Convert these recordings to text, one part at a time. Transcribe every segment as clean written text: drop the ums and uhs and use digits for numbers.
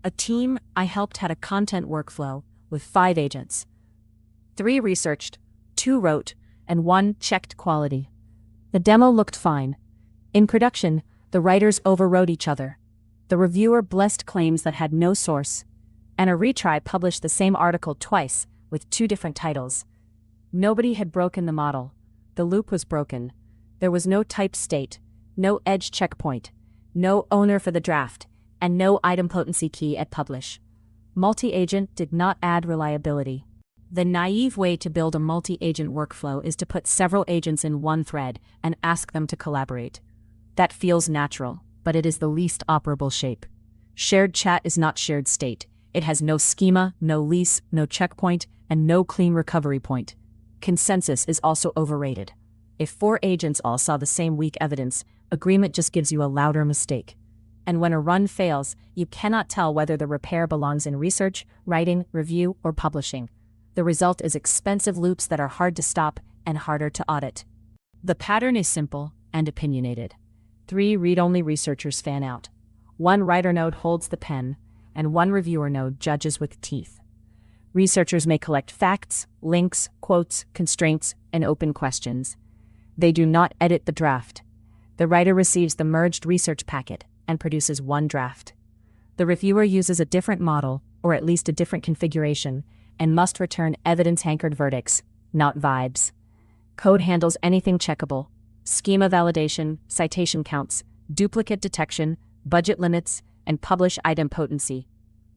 A team I helped had a content workflow with 5 agents. 3 researched, 2 wrote, and 1 checked quality. The demo looked fine. In production, the writers overwrote each other. The reviewer blessed claims that had no source, and a retry published the same article twice with 2 different titles. Nobody had broken the model. The loop was broken. There was no type state, no edge checkpoint, no owner for the draft, and no idempotency key at publish. Multi-agent did not add reliability. The naive way to build a multi-agent workflow is to put several agents in one thread and ask them to collaborate. That feels natural, but it is the least operable shape. Shared chat is not shared state. It has no schema, no lease, no checkpoint, and no clean recovery point. Consensus is also overrated. If 4 agents all saw the same weak evidence, agreement just gives you a louder mistake. And when a run fails, you cannot tell whether the repair belongs in research, writing, review, or publishing. The result is expensive loops that are hard to stop and harder to audit. The pattern is simple and opinionated. 3 read-only researchers fan out. 1 writer node holds the pen, and 1 reviewer node judges with teeth. Researchers may collect facts, links, quotes, constraints, and open questions. They do not edit the draft. The writer receives the merged research packet and produces 1 draft. The reviewer uses a different model, or at least a different configuration, and must return evidence-anchored verdicts, not vibes. Code handles anything checkable: schema validation, citation counts, duplicate detection, budget limits, and publish idempotency.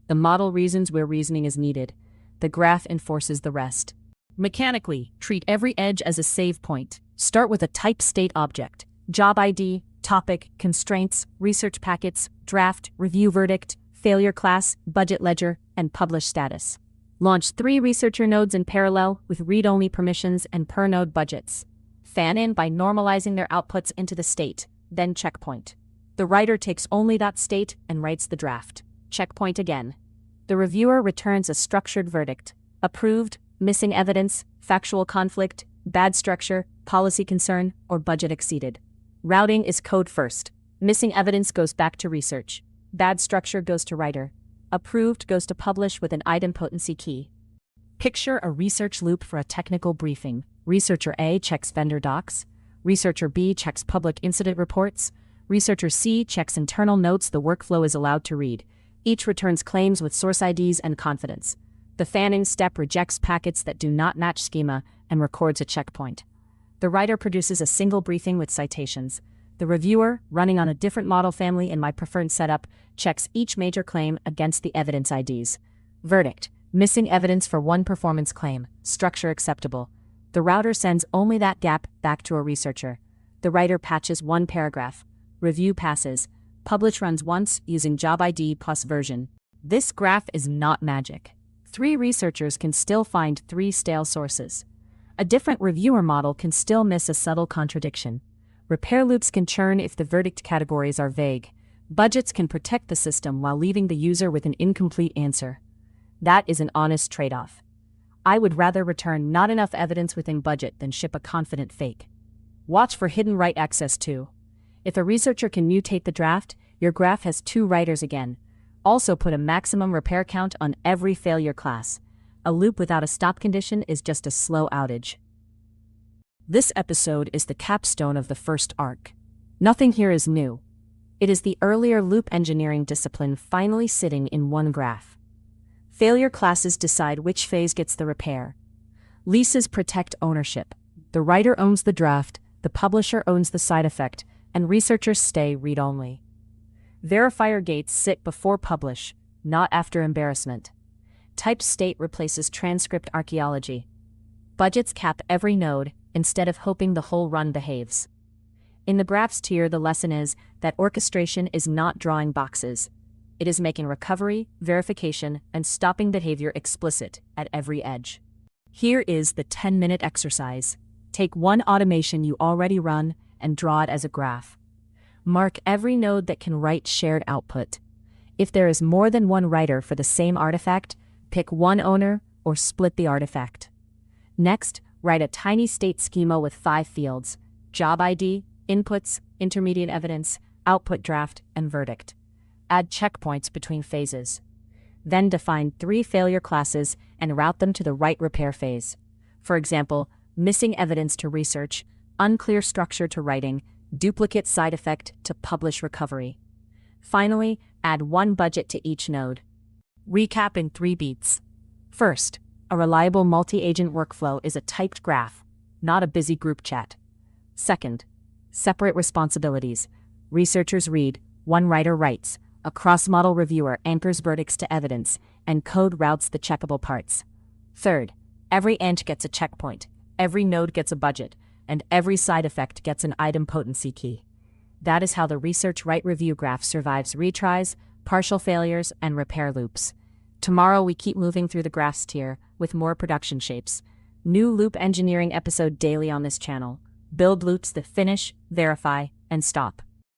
The model reasons where reasoning is needed. The graph enforces the rest. Mechanically, treat every edge as a save point. Start with a type state object: job ID, topic, constraints, research packets, draft, review verdict, failure class, budget ledger, and publish status. Launch 3 researcher nodes in parallel with read-only permissions and per-node budgets. Fan in by normalizing their outputs into the state, then checkpoint. The writer takes only that state and writes the draft. Checkpoint again. The reviewer returns a structured verdict: approved, missing evidence, factual conflict, bad structure, policy concern, or budget exceeded. Routing is code first. Missing evidence goes back to research. Bad structure goes to writer. Approved goes to publish with an idempotency key. Picture a research loop for a technical briefing. Researcher A checks vendor docs. Researcher B checks public incident reports. Researcher C checks internal notes the workflow is allowed to read. Each returns claims with source IDs and confidence. The fan-in step rejects packets that do not match schema and records a checkpoint. The writer produces a single briefing with citations. The reviewer, running on a different model family in my preferred setup, checks each major claim against the evidence IDs. Verdict: missing evidence for 1 performance claim, structure acceptable. The router sends only that gap back to a researcher. The writer patches 1 paragraph. Review passes. Publish runs once using job ID plus version. This graph is not magic. 3 researchers can still find 3 stale sources. A different reviewer model can still miss a subtle contradiction. Repair loops can churn if the verdict categories are vague. Budgets can protect the system while leaving the user with an incomplete answer. That is an honest trade-off. I would rather return not enough evidence within budget than ship a confident fake. Watch for hidden write access too. If a researcher can mutate the draft, your graph has 2 writers again. Also put a maximum repair count on every failure class. A loop without a stop condition is just a slow outage. This episode is the capstone of the first arc. Nothing here is new. It is the earlier loop engineering discipline finally sitting in one graph. Failure classes decide which phase gets the repair. Leases protect ownership. The writer owns the draft, the publisher owns the side effect, and researchers stay read-only. Verifier gates sit before publish, not after embarrassment. Type state replaces transcript archaeology. Budgets cap every node, instead of hoping the whole run behaves. In the graphs tier, the lesson is that orchestration is not drawing boxes. It is making recovery, verification, and stopping behavior explicit at every edge. Here is the 10-minute exercise. Take 1 automation you already run and draw it as a graph. Mark every node that can write shared output. If there is more than 1 writer for the same artifact, pick 1 owner or split the artifact. Next, write a tiny state schema with 5 fields: job ID, inputs, intermediate evidence, output draft, and verdict. Add checkpoints between phases. Then define 3 failure classes and route them to the right repair phase. For example, missing evidence to research, unclear structure to writing, duplicate side effect to publish recovery. Finally, add 1 budget to each node. Recap in 3 beats. First, a reliable multi-agent workflow is a typed graph, not a busy group chat. Second, separate responsibilities. Researchers read, one writer writes, a cross-model reviewer anchors verdicts to evidence, and code routes the checkable parts. Third, every ant gets a checkpoint, every node gets a budget, and every side effect gets an idempotency key. That is how the research write review graph survives retries, partial failures, and repair loops. Tomorrow we keep moving through the graphs tier with more production shapes. New loop engineering episode daily on this channel. Build loops that finish, verify, and stop.